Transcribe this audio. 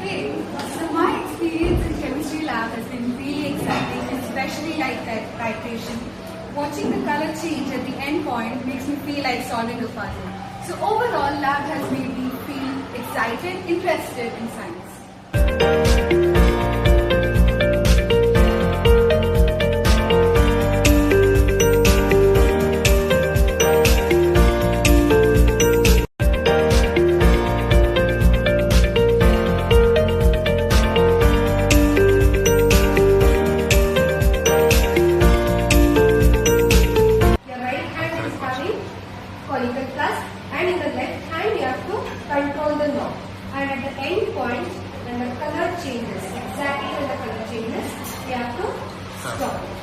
Hey, so my experience in chemistry lab has been really exciting, especially like that titration. Watching the color change at the end point makes me feel like solving a puzzle. So overall, lab has made me feel excited, interested in science. Conical plus, and in the left hand you have to control the knob, and at the end point when the color changes, exactly when the color changes, you have to stop it.